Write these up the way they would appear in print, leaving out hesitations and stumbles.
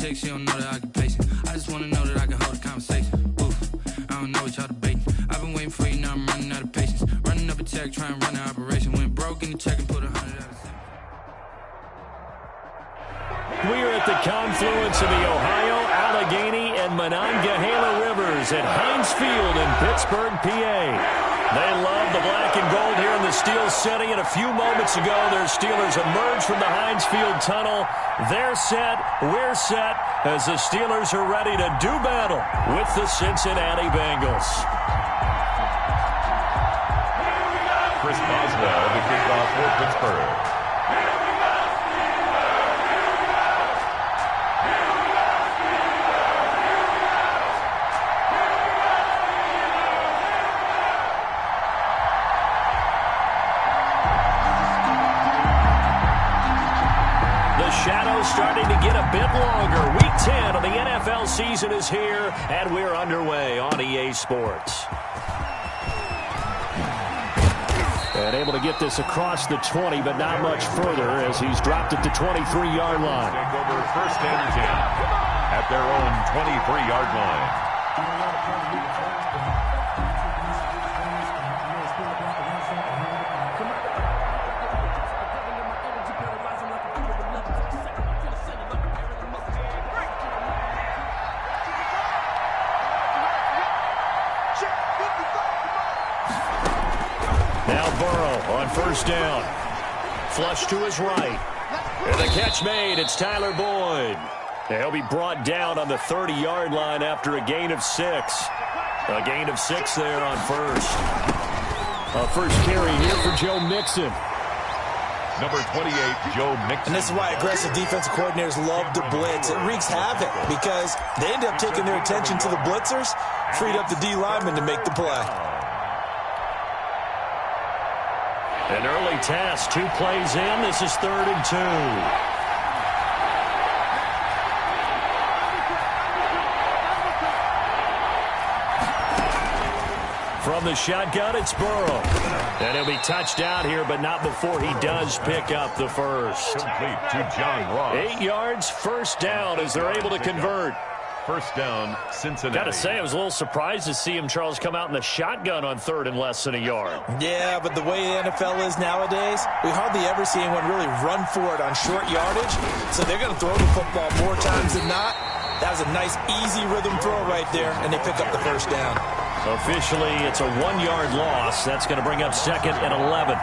chick, she don't know that I can pace it. I just wanna know that I can hold a conversation. Oof, I don't know what y'all debating. I've been waiting for you, now I'm running out of patience. Running up a check, trying to run an operation. Went broke in the check and put 100 out of it. We are at the confluence of the Ohio, Allegheny, and Monongahela rivers at Heinz Field in Pittsburgh, PA. They love the black and gold here in the Steel City, and a few moments ago, their Steelers emerged from the Heinz Field tunnel. They're set, we're set, as the Steelers are ready to do battle with the Cincinnati Bengals. Chris Boswell, the kickoff for Pittsburgh. Shadow's starting to get a bit longer. Week 10 of the NFL season is here, and we're underway on EA Sports. And able to get this across the 20, but not much further as he's dropped at the 23-yard line. Take over first and 10 at their own 23-yard line. On first down. Flush to his right. And the catch made. It's Tyler Boyd. He'll be brought down on the 30-yard line after a gain of 6. A gain of 6 there on first. A first carry here for Joe Mixon. Number 28, Joe Mixon. And this is why aggressive defensive coordinators love to blitz. It wreaks havoc because they end up taking their attention to the blitzers, freed up the D lineman to make the play. An early task, 2 plays in. This is 3rd and 2. From the shotgun, it's Burrow. And he'll be touched out here, but not before he does pick up the first. Complete to John Ross. 8 yards, first down as they're able to convert. First down, Cincinnati. Got to say, I was a little surprised to see him, Charles, come out in the shotgun on 3rd and less than a yard. Yeah, but the way the NFL is nowadays, we hardly ever see anyone really run for it on short yardage. So they're going to throw the football more times than not. That was a nice, easy rhythm throw right there, and they pick up the first down. Officially, it's a 1-yard loss. That's going to bring up 2nd and 11.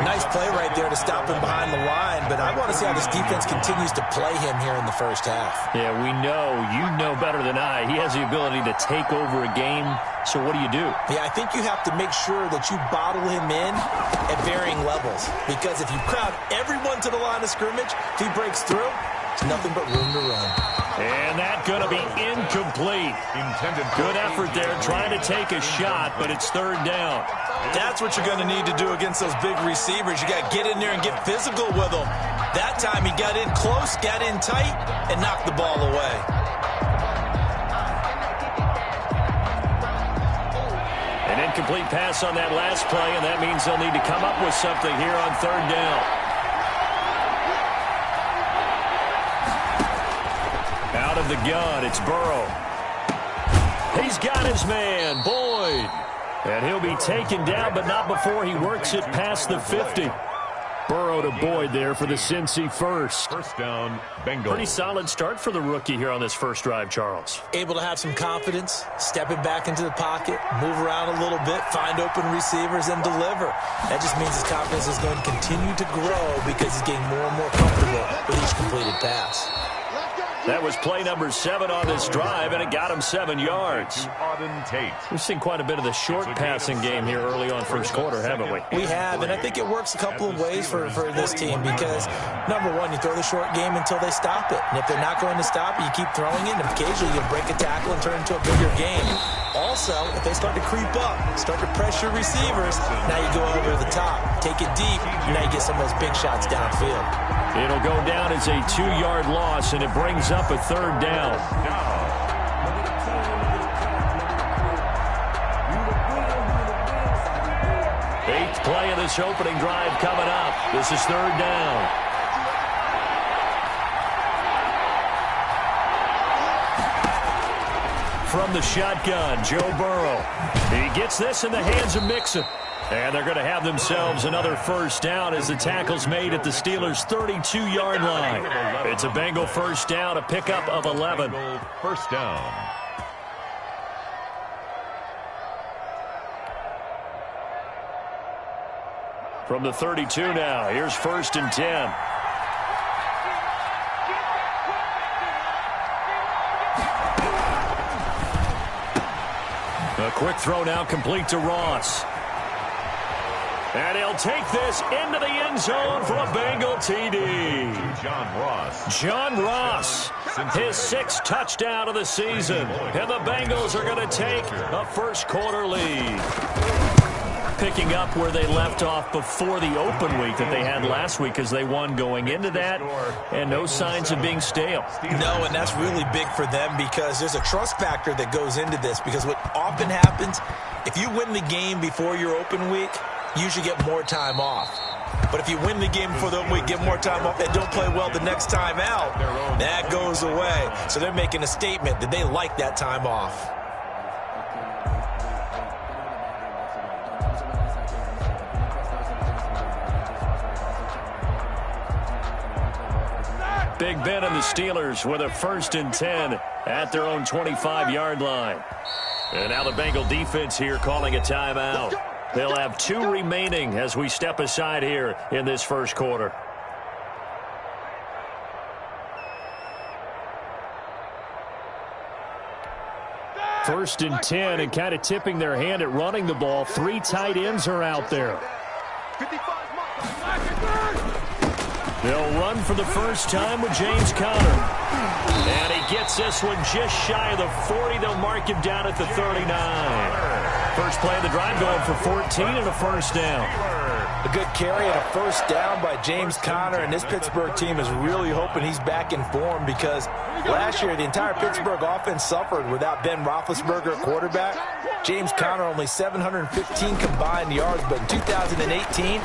Nice play right there to stop him behind the line, but I want to see how this defense continues to play him here in the first half. Yeah, we know. You know better than I. He has the ability to take over a game, so what do you do? Yeah, I think you have to make sure that you bottle him in at varying levels, because if you crowd everyone to the line of scrimmage, if he breaks through, there's nothing but room to run. And that's going to be incomplete. Good effort there, trying to take a shot, but it's 3rd down. That's what you're going to need to do against those big receivers. You got to get in there and get physical with them. That time he got in close, got in tight, and knocked the ball away. An incomplete pass on that last play, and that means they'll need to come up with something here on 3rd down. Out of the gun, it's Burrow. He's got his man, Boyd. And he'll be taken down, but not before he works it past the 50. Burrow to Boyd there for the Cincy first. First down, Bengals. Pretty solid start for the rookie here on this first drive, Charles. Able to have some confidence, stepping back into the pocket, move around a little bit, find open receivers, and deliver. That just means his confidence is going to continue to grow because he's getting more and more comfortable with each completed pass. That was play number 7 on this drive, and it got him 7 yards. We've seen quite a bit of the short passing game here early on first quarter, haven't we? We have, and I think it works a couple of ways for this team because, number one, you throw the short game until they stop it. And if they're not going to stop it, you keep throwing it, and occasionally you break a tackle and turn it into a bigger game. Also, if they start to creep up, start to pressure receivers, now you go over the top, take it deep, and now you get some of those big shots downfield. It'll go down as a 2-yard loss, and it brings up a 3rd down. 8th play of this opening drive coming up. This is 3rd down. from the shotgun, Joe Burrow. He gets this in the hands of Mixon. And they're going to have themselves another first down as the tackle's made at the Steelers' 32-yard line. It's a Bengal first down, a pickup of 11. First down. From the 32 now, here's 1st and 10. A quick throw now complete to Ross. And he'll take this into the end zone for a Bengal TD. John Ross, his 6th touchdown of the season. And the Bengals are going to take a first-quarter lead. Picking up where they left off before the open week that they had last week as they won going into that, and no signs of being stale. No, and that's really big for them because there's a trust factor that goes into this, because what often happens, if you win the game before your open week, you usually get more time off. But if you win the game before the open week, get more time off, and don't play well the next time out, that goes away. So they're making a statement that they like that time off. Big Ben and the Steelers with a 1st and 10 at their own 25-yard line. And now the Bengal defense here calling a timeout. They'll have 2 remaining as we step aside here in this first quarter. First and 10, and kind of tipping their hand at running the ball. 3 tight ends are out there. They'll run for the first time with James Conner. And he gets this one just shy of the 40. They'll mark him down at the 39. First play of the drive going for 14 and a first down. A good carry and a first down by James Conner, and this Pittsburgh team is really hoping he's back in form because last year the entire Pittsburgh offense suffered without Ben Roethlisberger at quarterback. James Conner only 715 combined yards, but in 2018,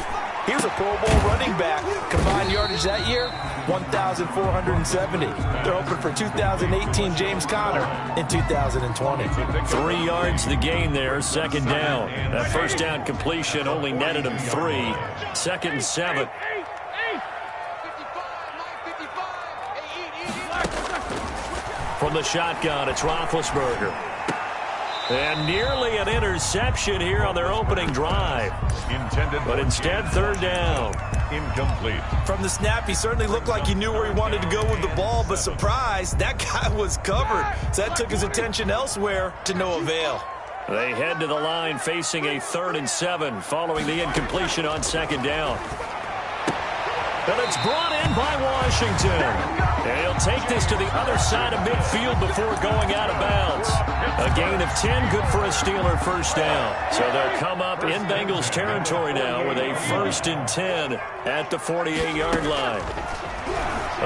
he was a Pro Bowl running back. Combined yardage that year, 1,470. They're hoping for 2018 James Conner in 2020. 3 yards the gain there, second down. That first down completion only netted him 3. 2nd and 7. From the shotgun, it's Roethlisberger. And nearly an interception here on their opening drive. But instead, 3rd down. Incomplete. From the snap, he certainly looked like he knew where he wanted to go with the ball, but surprise, that guy was covered. So that took his attention elsewhere to no avail. They head to the line facing a 3rd and 7 following the incompletion on 2nd down. And it's brought in by Washington. And he'll take this to the other side of midfield before going out of bounds. A gain of 10, good for a Steeler first down. So they'll come up in Bengals territory now with a 1st and 10 at the 48-yard line.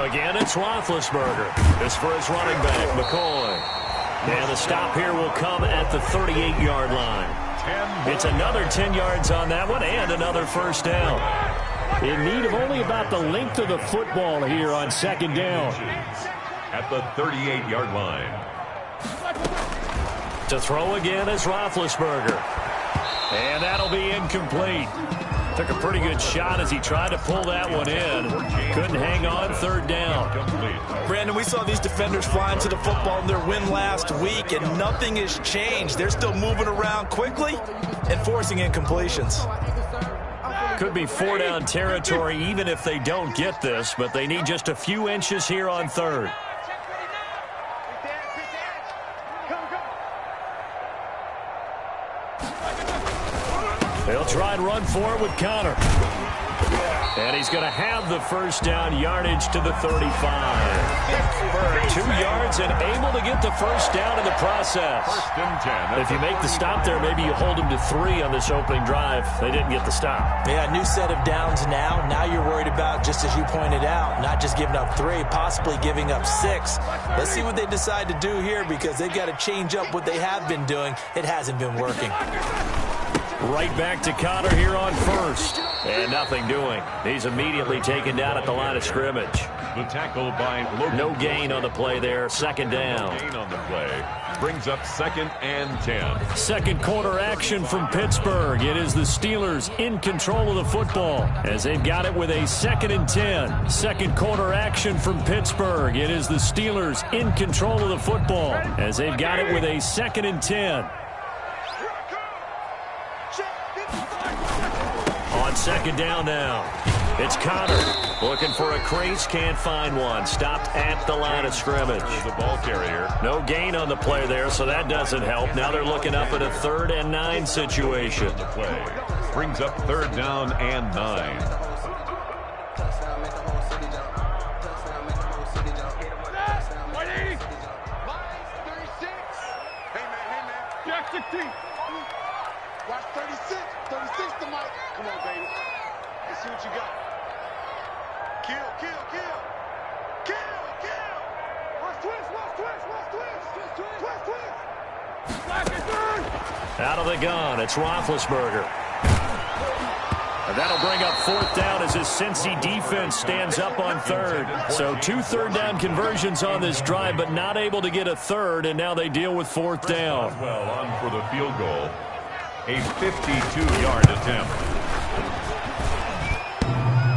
Again, it's Roethlisberger. This for his running back, McCoy. And the stop here will come at the 38-yard line. It's another 10 yards on that one and another first down. In need of only about the length of the football here on 2nd down. At the 38-yard line. To throw again is Roethlisberger. And that'll be incomplete. Took a pretty good shot as he tried to pull that one in. Couldn't hang on, 3rd down. Brandon, we saw these defenders flying to the football in their win last week, and nothing has changed. They're still moving around quickly and forcing incompletions. Could be 4-down territory even if they don't get this, but they need just a few inches here on 3rd. They'll try and run for it with Conner. And he's going to have the first down, yardage to the 35. 2 yards and able to get the first down in the process. 1st and 10. If you make the stop there, maybe you hold him to 3 on this opening drive. They didn't get the stop. Yeah, new set of downs now. Now you're worried about, just as you pointed out, not just giving up 3, possibly giving up 6. Let's see what they decide to do here because they've got to change up what they have been doing. It hasn't been working. Right back to Conner here on 1st. And nothing doing. He's immediately taken down at the line of scrimmage. The tackle by Logan. No gain on the play there. 2nd down. Gain on the play. Brings up 2nd and 10. Second quarter action from Pittsburgh. It is the Steelers in control of the football as they've got it with a 2nd and 10. Second quarter action from Pittsburgh. It is the Steelers in control of the football as they've got it with a 2nd and 10. On second down now. It's Connor looking for a crease, can't find one. Stopped at the line of scrimmage. The ball carrier. No gain on the play there, so that doesn't help. Now they're looking up at a 3rd and 9 situation. The play brings up 3rd down and 9. Jack 16. Watch 36. 36 to Mike. Come on, baby. Let's see what you got. Kill. Watch twist. Out of the gun, it's Roethlisberger. And that'll bring up 4th down as his Cincy defense stands up on 3rd. So 2 3rd-down conversions on this drive, but not able to get a 3rd, and now they deal with 4th down. Well, on for the field goal. A 52-yard attempt.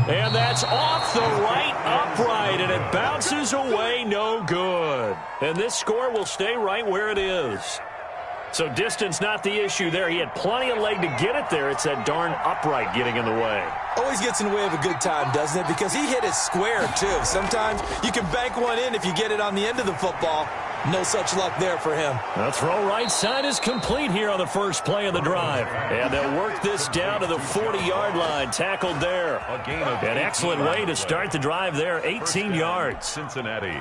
And that's off the right upright, and it bounces away, no good. And this score will stay right where it is. So distance not the issue there. He had plenty of leg to get it there. It's that darn upright getting in the way. Always gets in the way of a good time, doesn't it? Because he hit it square, too. Sometimes you can bank one in if you get it on the end of the football. No such luck there for him. The throw right side is complete here on the first play of the drive. And they'll work this down to the 40-yard line. Tackled there. An excellent way to start the drive there. 18 yards. Cincinnati.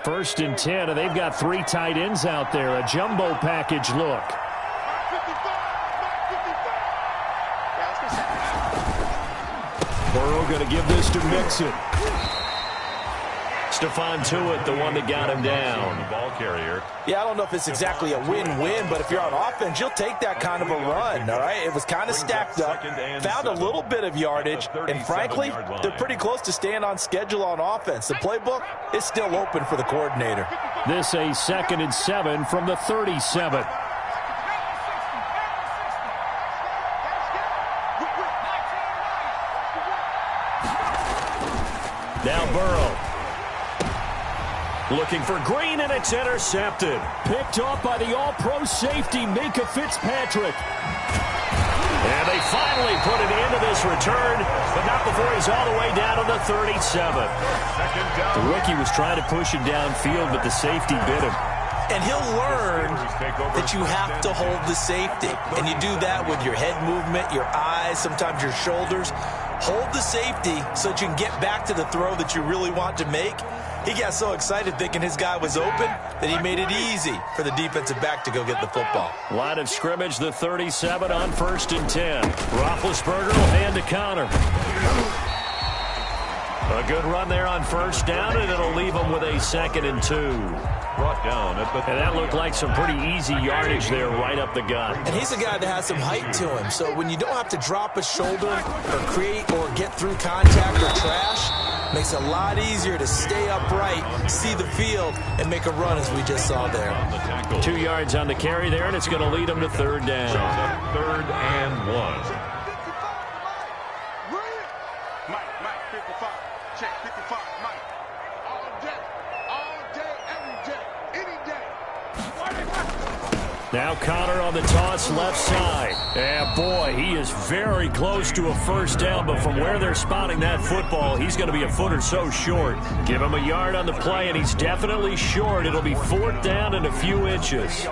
1st and 10, and they've got 3 tight ends out there. A jumbo package look. Burrow going to give this to Mixon. Stephon Tuitt, the one that got him down. The ball carrier. Yeah, I don't know if it's exactly a win-win, but if you're on offense, you'll take that kind of a run, all right? It was kind of stacked up, found a little bit of yardage, and frankly, they're pretty close to staying on schedule on offense. The playbook is still open for the coordinator. This a 2nd and 7 from the 37. Now Burrow. Looking for Green, and it's intercepted. Picked off by the all-pro safety, Minka Fitzpatrick. And they finally put an end to this return, but not before he's all the way down to the 37. The rookie was trying to push him downfield, but the safety bit him. And he'll learn that you have to hold the safety. And you do that with your head movement, your eyes, sometimes your shoulders. Hold the safety so that you can get back to the throw that you really want to make. He got so excited thinking his guy was open that he made it easy for the defensive back to go get the football. Line of scrimmage, the 37 on 1st and 10. Roethlisberger will hand to Connor. A good run there on 1st down, and it'll leave him with a 2nd and 2. Brought down at the... And that looked like some pretty easy yardage there right up the gut. And he's a guy that has some height to him. So when you don't have to drop a shoulder or create or get through contact or trash, makes it a lot easier to stay upright, see the field, and make a run as we just saw there. 2 yards on the carry there, and it's going to lead him to 3rd down. 3rd and 1. Mike, 55. Check, 55, Mike. All day, every day, any day. Now Connor on the toss left side. And boy, he is very close to a 1st down, but from where they're spotting that football, he's going to be a foot or so short. Give him a yard on the play, and he's definitely short. It'll be 4th down and a few inches.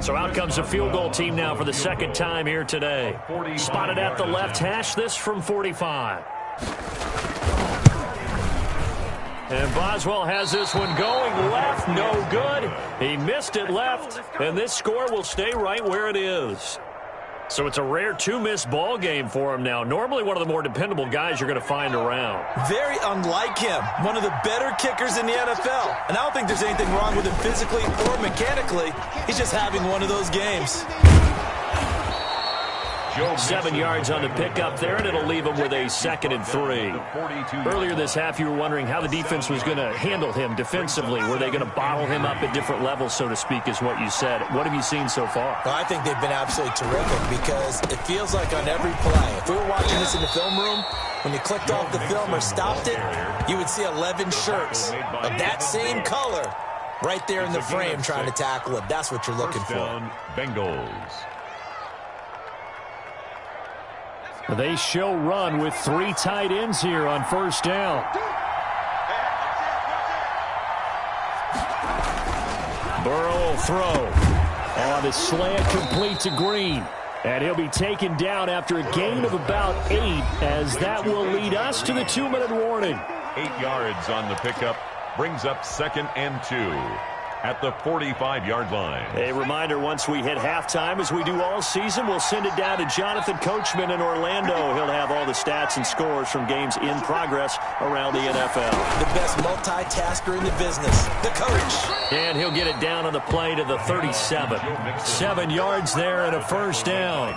So out comes a field goal team now for the 2nd time here today. Spotted at the left hash, this from 45. And Boswell has this one going left, no good. He missed it left, and this score will stay right where it is. So it's a rare two-miss ball game for him now. Normally one of the more dependable guys you're going to find around. Very unlike him. One of the better kickers in the NFL. And I don't think there's anything wrong with him physically or mechanically. He's just having one of those games. 7 yards on the pickup there, and it'll leave him with a 2nd and 3. Earlier this half, you were wondering how the defense was going to handle him defensively. Were they going to bottle him up at different levels, so to speak, is what you said. What have you seen so far? Well, I think they've been absolutely terrific because it feels like on every play, if we were watching this in the film room, when you clicked off the film or stopped it, you would see 11 shirts of that same color right there in the frame trying to tackle him. That's what you're looking for. Bengals. They show run with 3 tight ends here on first down. Burrow will throw. On the slant, complete to Green. And he'll be taken down after a gain of about 8, as that will lead us to the 2-minute warning. 8 yards on the pickup. Brings up 2nd and 2. At the 45-yard line. A reminder, once we hit halftime, as we do all season, we'll send it down to Jonathan Coachman in Orlando. He'll have all the stats and scores from games in progress around the NFL. The best multitasker in the business, the coach. And he'll get it down on the play to the 37. 7 yards there and a first down.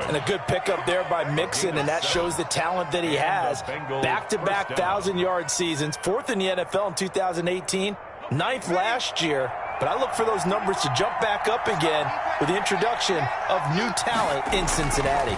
And a good pickup there by Mixon, and that shows the talent that he has. Back-to-back 1,000-yard seasons, 4th in the NFL in 2018. 9th last year, but I look for those numbers to jump back up again with the introduction of new talent in Cincinnati.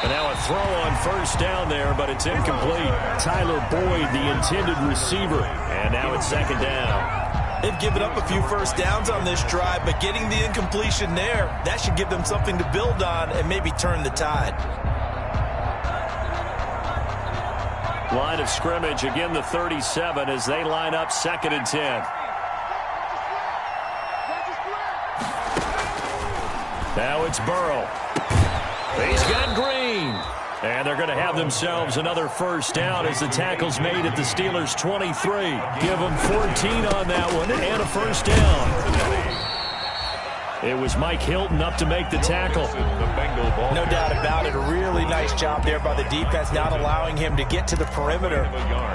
And now a throw on first down there, but it's incomplete. Tyler Boyd, the intended receiver, and now it's 2nd down. They've given up a few first downs on this drive, but getting the incompletion there, that should give them something to build on and maybe turn the tide. Line of scrimmage, again the 37 as they line up 2nd and 10. Now it's Burrow. He's got Green. And they're going to have themselves another first down as the tackle's made at the Steelers' 23. Give them 14 on that one and a first down. It was Mike Hilton up to make the tackle. No doubt about it. A really nice job there by the defense, not allowing him to get to the perimeter.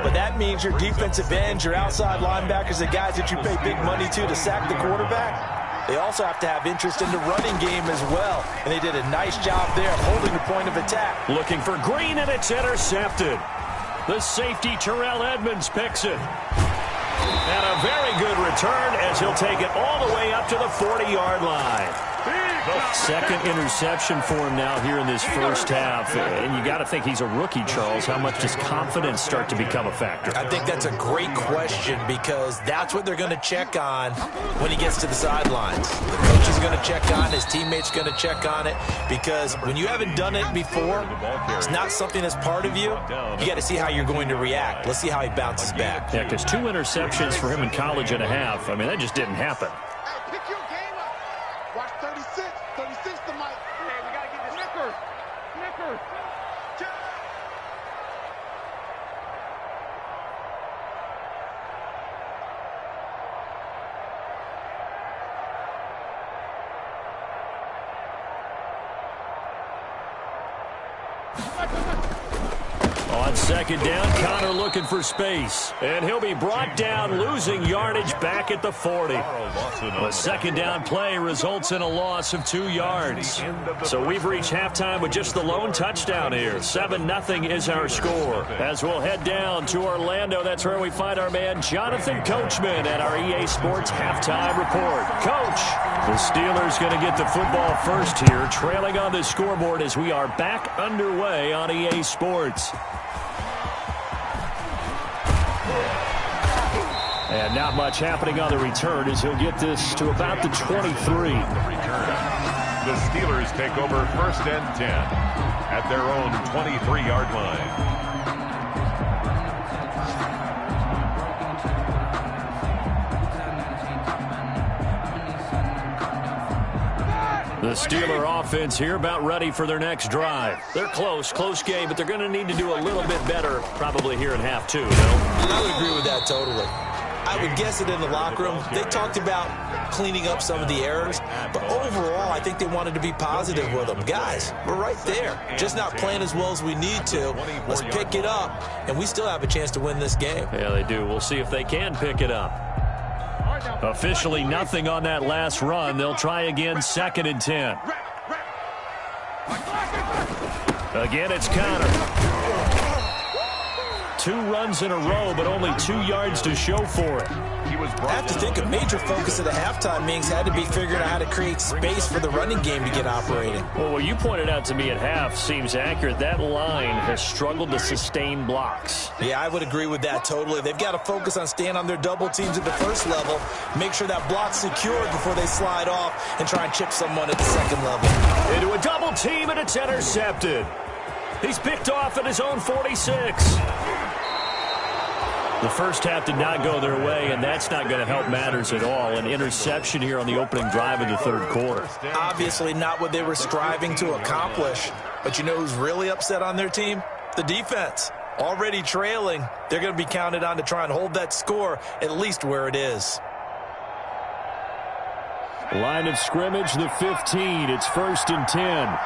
But that means your defensive ends, your outside linebackers, the guys that you pay big money to sack the quarterback, they also have to have interest in the running game as well. And they did a nice job there holding the point of attack. Looking for Green, and it's intercepted. The safety, Terrell Edmonds, picks it. And a very good return as he'll take it all the way up to the 40-yard line. Second interception for him now here in this first half. And you got to think he's a rookie, Charles. How much does confidence start to become a factor? I think that's a great question because that's what they're going to check on when he gets to the sidelines. The coach is going to check on, his teammates going to check on it, because when you haven't done it before, it's not something that's part of you. You got to see how you're going to react. Let's see how he bounces back. Yeah, because 2 interceptions for him in college and a half. I mean, that just didn't happen. Hey, pick your game up. Watch 36. 36 the mic. Hey, we got to get this. Snicker. On 2nd down, Connor looking for space. And he'll be brought down, losing yardage back at the 40. The 2nd down play results in a loss of 2 yards. So we've reached halftime with just the lone touchdown here. 7-0 is our score. As we'll head down to Orlando, that's where we find our man Jonathan Coachman at our EA Sports Halftime Report. Coach, the Steelers going to get the football first here, trailing on the scoreboard as we are back underway on EA Sports. And not much happening on the return as he'll get this to about the 23. The Steelers take over 1st and 10 at their own 23-yard line. The Steeler offense here about ready for their next drive. They're close game, but they're going to need to do a little bit better probably here in half two, no? I would agree with that totally. I would guess it in the locker room. They talked about cleaning up some of the errors, but overall, I think they wanted to be positive with them. Guys, we're right there. Just not playing as well as we need to. Let's pick it up, and we still have a chance to win this game. Yeah, they do. We'll see if they can pick it up. Officially nothing on that last run. They'll try again, 2nd and 10. Again, it's Connor. 2 runs in a row, but only 2 yards to show for it. I have to think a major focus of the halftime meetings had to be figuring out how to create space for the running game to get operating. Well, what you pointed out to me at half seems accurate. That line has struggled to sustain blocks. Yeah, I would agree with that totally. They've got to focus on staying on their double teams at the first level, make sure that block's secured before they slide off and try and chip someone at the second level. Into a double team, and it's intercepted. He's picked off at his own 46. The first half did not go their way, and that's not going to help matters at all. An interception here on the opening drive of the third quarter. Obviously not what they were striving to accomplish. But you know who's really upset on their team? The defense. Already trailing. They're going to be counted on to try and hold that score at least where it is. Line of scrimmage, the 15. It's 1st and 10.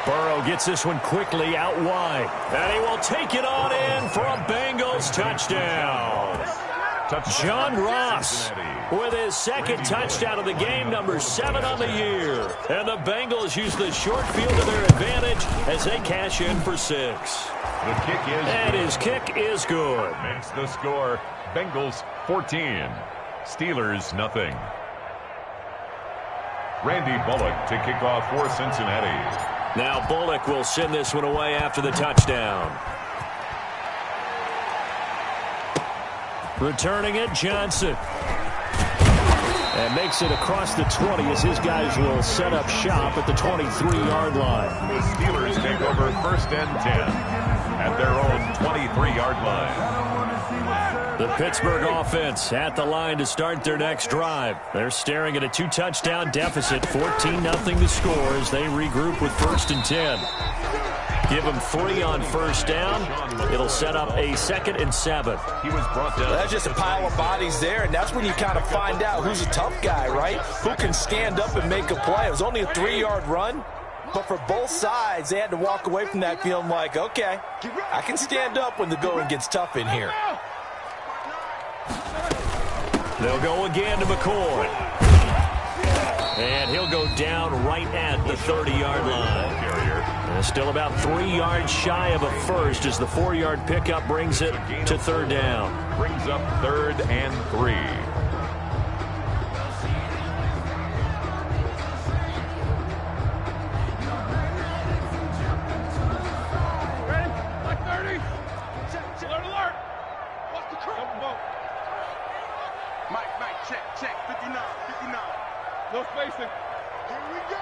Burrow gets this one quickly out wide. And he will take it on in for a Bengals touchdown. John Ross with his 2nd touchdown of the game, number 7 on the year. And the Bengals use the short field to their advantage as they cash in for 6. The kick is and good. His kick is good. Makes the score Bengals 14, Steelers nothing. Randy Bullock to kick off for Cincinnati. Now Bullock will send this one away after the touchdown. Returning it, Johnson. And makes it across the 20 as his guys will set up shop at the 23-yard line. The Steelers take over 1st and 10 at their own 23-yard line. The Pittsburgh offense at the line to start their next drive. They're staring at a 2-touchdown deficit, 14-0 to score as they regroup with 1st and 10. Give them 3 on 1st down. It'll set up a 2nd and 7. He was brought down. That's just a pile of bodies there, and that's when you kind of find out who's a tough guy, right? Who can stand up and make a play. It was only a 3-yard run, but for both sides, they had to walk away from that feeling like, okay, I can stand up when the going gets tough in here. They'll go again to McCoy. And he'll go down right at the 30-yard line. And still about 3 yards shy of a first as the 4-yard pickup brings it to 3rd down. Brings up 3rd and 3. Check, 59. No spacing. Here we go.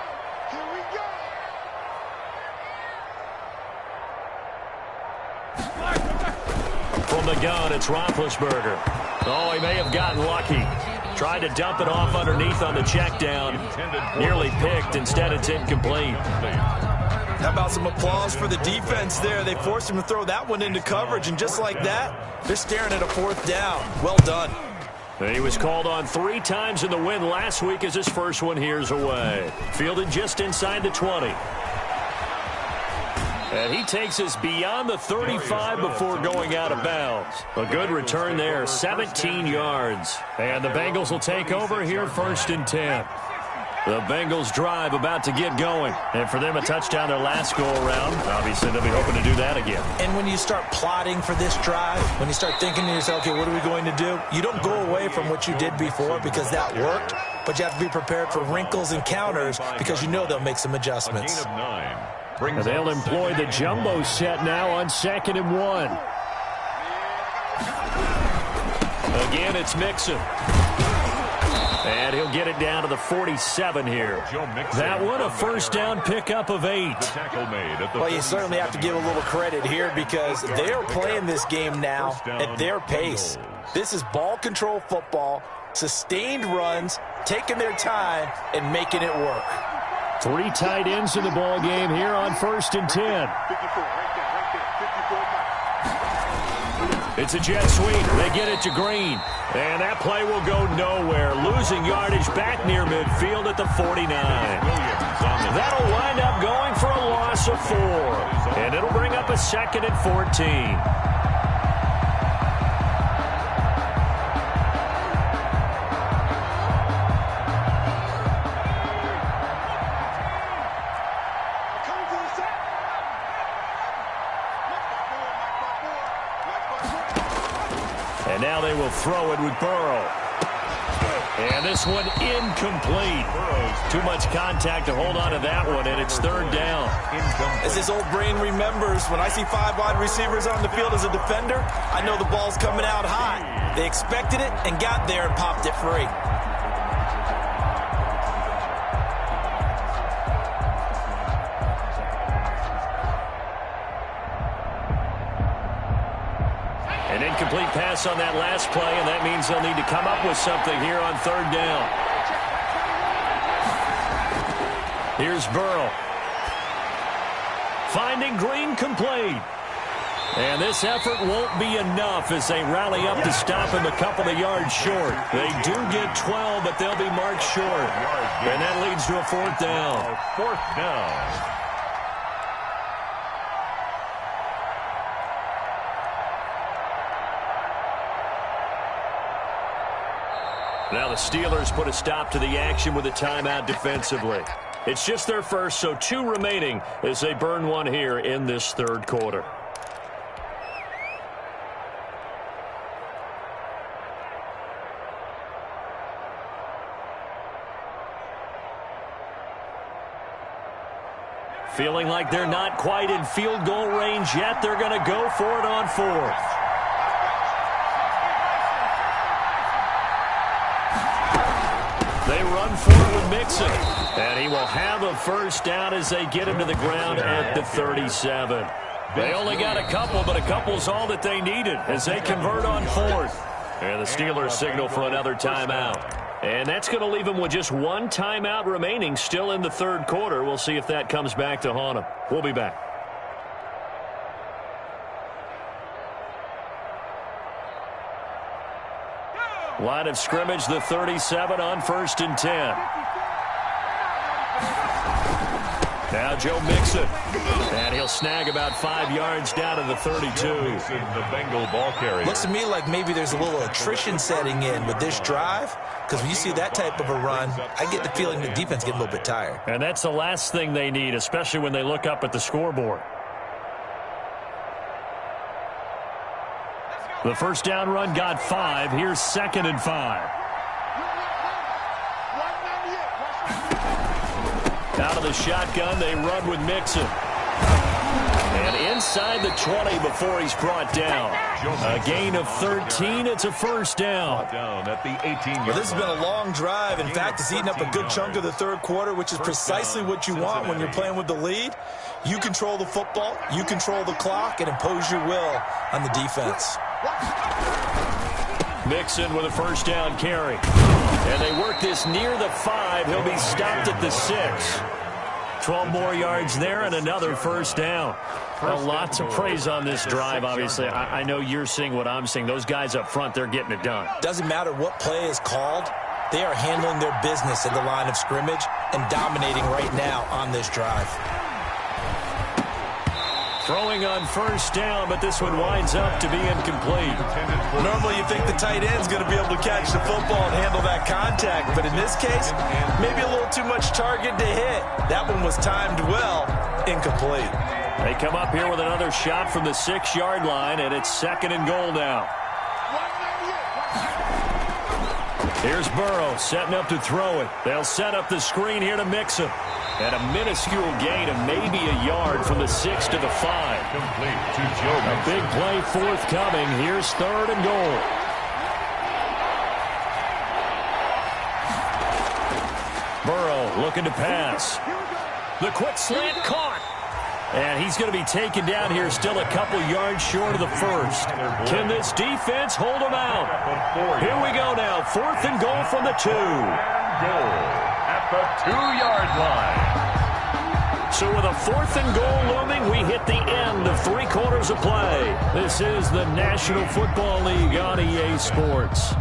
From the gun, it's Roethlisberger. Oh, he may have gotten lucky. Tried to dump it off underneath on the check down. Nearly picked. Instead, it's incomplete. How about some applause for the defense there? They forced him to throw that one into coverage, and just like that, they're staring at a 4th down. Well done. He was called on 3 times in the win last week as his first one here's away. Fielded just inside the 20. And he takes us beyond the 35 before going out of bounds. A good return there, 17 yards. And the Bengals will take over here 1st and 10. The Bengals drive about to get going. And for them, a touchdown their last go-around. Obviously, they'll be hoping to do that again. And when you start plotting for this drive, when you start thinking to yourself, okay, what are we going to do? You don't go away from what you did before because that worked, but you have to be prepared for wrinkles and counters because you know they'll make some adjustments. And they'll employ the jumbo set now on 2nd and 1. Again, it's Mixon. And he'll get it down to the 47 here. That one, a 1st down pickup of 8. Well, you certainly have to give a little credit here because they are playing this game now at their pace. This is ball control football. Sustained runs, taking their time, and making it work. 3 tight ends in the ball game here on 1st and 10. 54, right there, 54 miles. It's a jet sweep. They get it to Green. And that play will go nowhere. Losing yardage back near midfield at the 49. That'll wind up going for a loss of 4. And it'll bring up a 2nd and 14. And now they will throw it with Burrow. And this one incomplete. Too much contact to hold on to that one, and it's 3rd down. As his old brain remembers, when I see 5 wide receivers on the field as a defender, I know the ball's coming out high. They expected it and got there and popped it free. An incomplete pass on that last play, and that means they'll need to come up with something here on 3rd down. Here's Burrow. Finding Green complete. And this effort won't be enough as they rally up to stop him a couple of yards short. They do get 12, but they'll be marked short. And that leads to a 4th down. 4th down. Now the Steelers put a stop to the action with a timeout defensively. It's just their first, so 2 remaining as they burn one here in this 3rd quarter. Feeling like they're not quite in field goal range yet, they're going to go for it on 4th. They run for it with Mixon. And he will have a 1st down as they get him to the ground at the 37. They only got a couple, but a couple's all that they needed as they convert on 4th. And the Steelers signal for another timeout. And that's going to leave them with just 1 timeout remaining still in the 3rd quarter. We'll see if that comes back to haunt them. We'll be back. Line of scrimmage, the 37 on 1st and 10. Now Joe Mixon. And he'll snag about 5 yards down to the 32. The Bengal ball carrier. Looks to me like maybe there's a little attrition setting in with this drive, because when you see that type of a run, I get the feeling the defense get a little bit tired. And that's the last thing they need, especially when they look up at the scoreboard. The 1st down run got 5. Here's 2nd and 5. Out of the shotgun, they run with Mixon. And inside the 20 before he's brought down. A gain of 13. It's a 1st down. Down at the 18-yard Well, this has been a long drive. In fact, it's eaten up a good chunk of the 3rd quarter, which is precisely what you want when you're playing with the lead. You control the football, you control the clock, and impose your will on the defense. Mixon with a 1st down carry. And they work this near the 5. He'll be stopped at the 6. 12 more yards there and another 1st down. Well, lots of praise on this drive, obviously. I know you're seeing what I'm seeing. Those guys up front, they're getting it done. Doesn't matter what play is called. They are handling their business at the line of scrimmage and dominating right now on this drive. Throwing on 1st down, but this one winds up to be incomplete. Normally you think the tight end's going to be able to catch the football and handle that contact, but in this case, maybe a little too much target to hit. That one was timed well, incomplete. They come up here with another shot from the 6-yard line, and it's 2nd and goal now. Here's Burrow setting up to throw it. They'll set up the screen here to Mixon. And a minuscule gain of maybe a yard from the 6 to the 5. Complete to Joe Mixon. A big play forthcoming. Here's 3rd and goal. Burrow looking to pass. The quick slant caught. And he's going to be taken down here still a couple yards short of the first. Can this defense hold him out? Here we go now. 4th and goal from the 2. Goal at the 2-yard line. So with a 4th and goal looming, we hit the end of 3 quarters of play. This is the National Football League on EA Sports.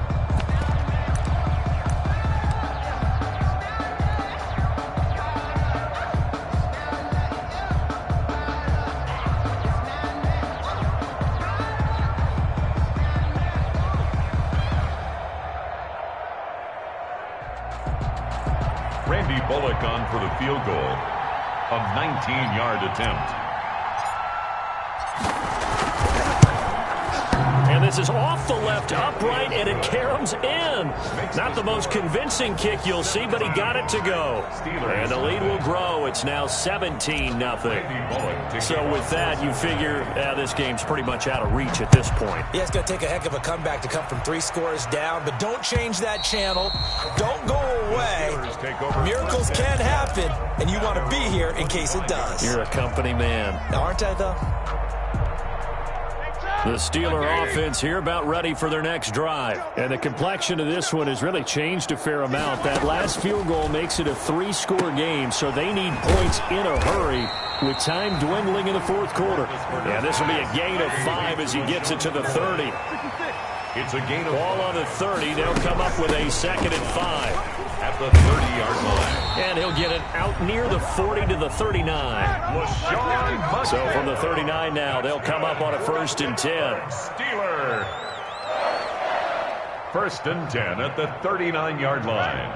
Bullock on for the field goal. A 19-yard attempt. And this is off the left upright, and it caroms in. Not the most convincing kick you'll see, but he got it to go. And the lead will grow. It's now 17-0. So with that, you figure this game's pretty much out of reach at this point. Yeah, it's going to take a heck of a comeback to come from 3 scores down, but don't change that channel. Don't go away. Miracles can happen, and you want to be here in case it does. You're a company man. Aren't I, though? The Steeler offense here about ready for their next drive. And the complexion of this one has really changed a fair amount. That last field goal makes it a 3-score game, so they need points in a hurry with time dwindling in the 4th quarter. Yeah, this will be a gain of 5 as he gets it to the 30. It's a gain of ball on the 30. They'll come up with a 2nd and 5. At the 30-yard line. And he'll get it out near the 40 to the 39. So from the 39 now, they'll come up on a 1st and 10. Steeler. 1st and 10 at the 39-yard line.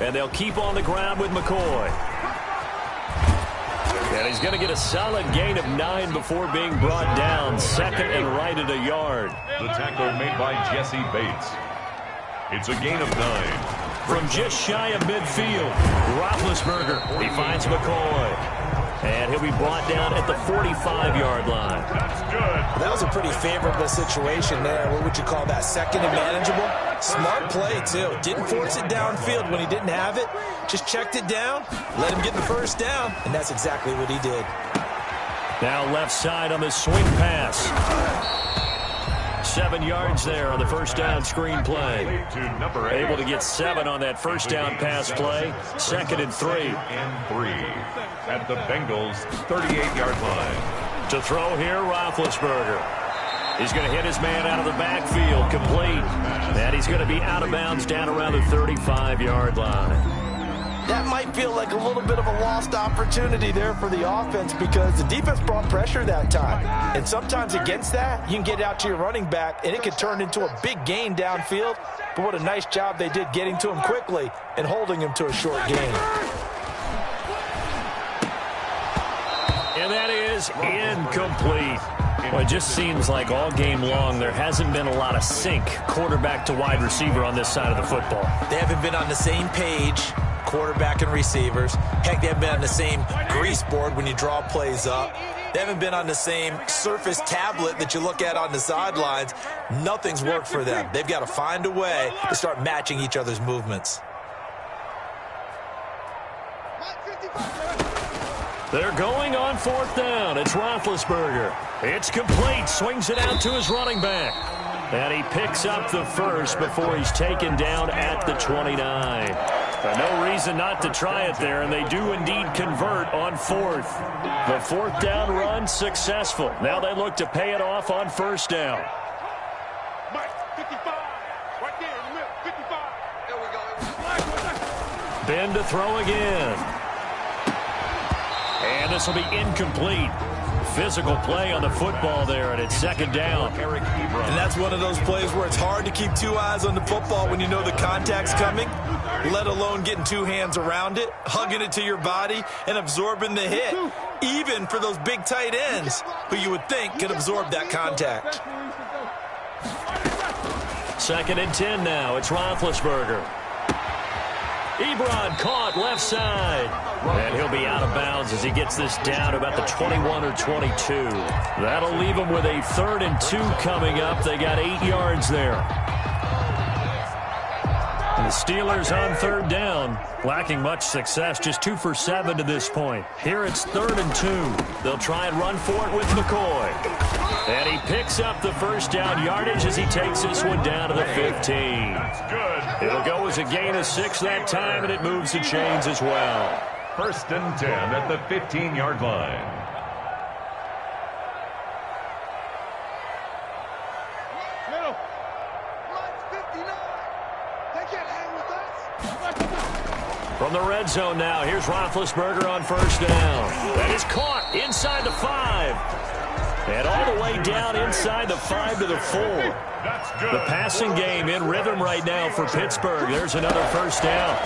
And they'll keep on the ground with McCoy. And he's going to get a solid gain of 9 before being brought down. 2nd and right at a yard. The tackle made by Jesse Bates. It's a gain of 9. From just shy of midfield, Roethlisberger, he finds McCoy. And he'll be brought down at the 45-yard line. That's good. That was a pretty favorable situation there. What would you call that? 2nd and manageable? Smart play, too. Didn't force it downfield when he didn't have it. Just checked it down, let him get the 1st down, and that's exactly what he did. Now left side on the swing pass. 7 yards there on the 1st down screen play. Able to get 7 on that 1st down pass play. 2nd and 3. And 3 at the Bengals' 38-yard line. To throw here, Roethlisberger. He's going to hit his man out of the backfield, complete. And he's going to be out of bounds down around the 35-yard line. That might feel like a little bit of a lost opportunity there for the offense because the defense brought pressure that time. And sometimes against that, you can get out to your running back, and it could turn into a big gain downfield. But what a nice job they did getting to him quickly and holding him to a short gain. And that is incomplete. Well, it just seems like all game long there hasn't been a lot of sync quarterback to wide receiver on this side of the football. They haven't been on the same page, quarterback and receivers. Heck, they haven't been on the same grease board when you draw plays up. They haven't been on the same surface tablet that you look at on the sidelines. Nothing's worked for them. They've got to find a way to start matching each other's movements. They're going on 4th down. It's Roethlisberger. It's complete. Swings it out to his running back. And he picks up the 1st before he's taken down at the 29. No reason not to try it there, and they do indeed convert on 4th. The 4th down run successful. Now they look to pay it off on 1st down. Mike, 55. Right there in the middle, 55. There we go. Ben to throw again. And this will be incomplete. Physical play on the football there, and it's 2nd down. And that's one of those plays where it's hard to keep 2 eyes on the football when you know the contact's coming, let alone getting 2 hands around it, hugging it to your body, and absorbing the hit, even for those big tight ends who you would think could absorb that contact. 2nd and 10 now. It's Roethlisberger. Ebron caught left side. And he'll be out of bounds as he gets this down about the 21 or 22. That'll leave him with a 3rd and 2 coming up. They got 8 yards there. And the Steelers on 3rd down, lacking much success, just 2 for 7 to this point. Here it's 3rd and 2. They'll try and run for it with McCoy. And he picks up the first down yardage as he takes this one down to the 15. It'll go as a gain of 6 that time, and it moves the chains as well. 1st and 10 at the 15-yard line. Middle. Line 59. They can't hang with us. From the red zone now, here's Roethlisberger on 1st down. That is caught inside the 5. And all the way down inside the 5 to the 4. The passing game in rhythm right now for Pittsburgh. There's another 1st down.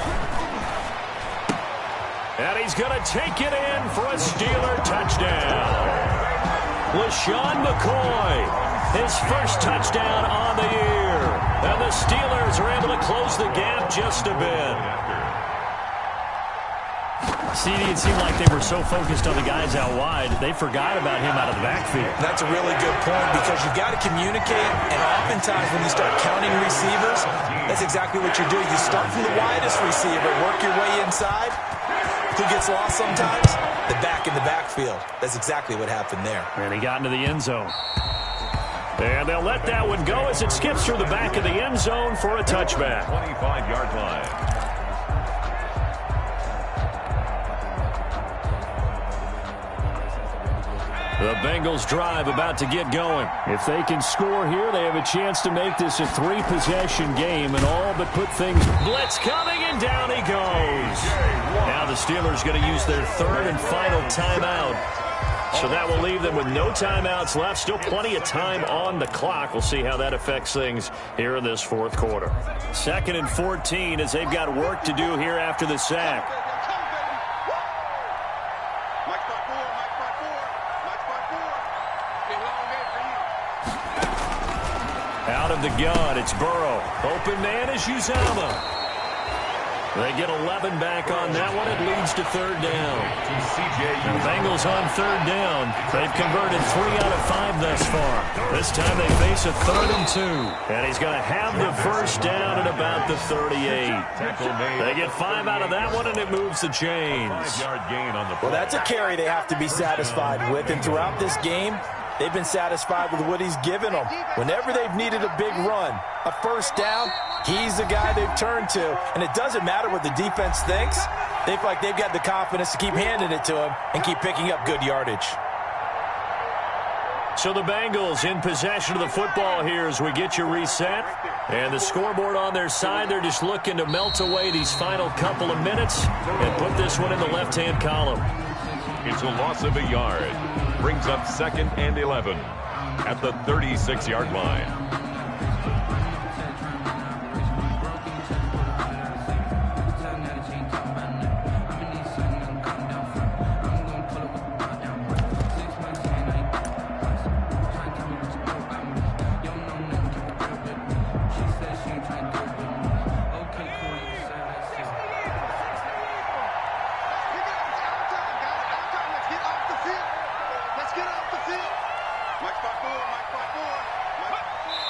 And he's going to take it in for a Steeler touchdown. LaShawn McCoy, his first touchdown on the year. And the Steelers are able to close the gap just a bit. CD, it seemed like they were so focused on the guys out wide, they forgot about him out of the backfield. That's a really good point because you've got to communicate, and oftentimes when you start counting receivers, that's exactly what you're doing. You start from the widest receiver, work your way inside. Who gets lost sometimes? The back in the backfield. That's exactly what happened there. And he got into the end zone. And they'll let that one go as it skips through the back of the end zone for a touchback. 25-yard line. The Bengals drive about to get going. If they can score here, they have a chance to make this a 3-possession game and all but put things... Blitz coming, and down he goes. Now the Steelers going to use their 3rd and final timeout. So that will leave them with no timeouts left. Still plenty of time on the clock. We'll see how that affects things here in this 4th quarter. 2nd and 14 as they've got work to do here after the sack. Out of the gun, it's Burrow. Open man is Uzama. They get 11 back on that one. It leads to 3rd down. The Bengals on 3rd down. They've converted 3 out of 5 thus far. This time they face a 3rd and 2. And he's going to have the first down at about the 38. They get 5 out of that one, and it moves the chains. Well, that's a carry they have to be satisfied with. And throughout this game, they've been satisfied with what he's given them. Whenever they've needed a big run, a first down, he's the guy they've turned to. And it doesn't matter what the defense thinks. They feel like they've got the confidence to keep handing it to him and keep picking up good yardage. So the Bengals in possession of the football here as we get you reset. And the scoreboard on their side, they're just looking to melt away these final couple of minutes and put this one in the left-hand column. It's a loss of a yard. Brings up 2nd and 11 at the 36-yard line.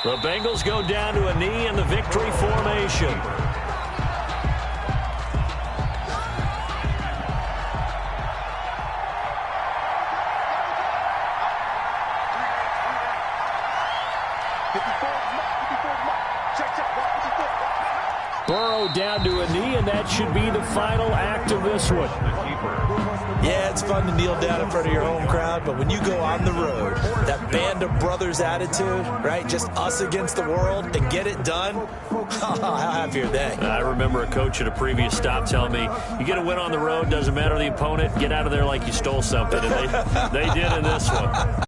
The Bengals go down to a knee in the victory formation. Burrow down to a knee, and that should be the final act of this one. Yeah, it's fun to kneel down in front of your home crowd, but when you go on the road, that band of brothers attitude, right, just us against the world, and get it done, how happy are they? I remember a coach at a previous stop telling me, you get a win on the road, doesn't matter the opponent, get out of there like you stole something, and they did in this one.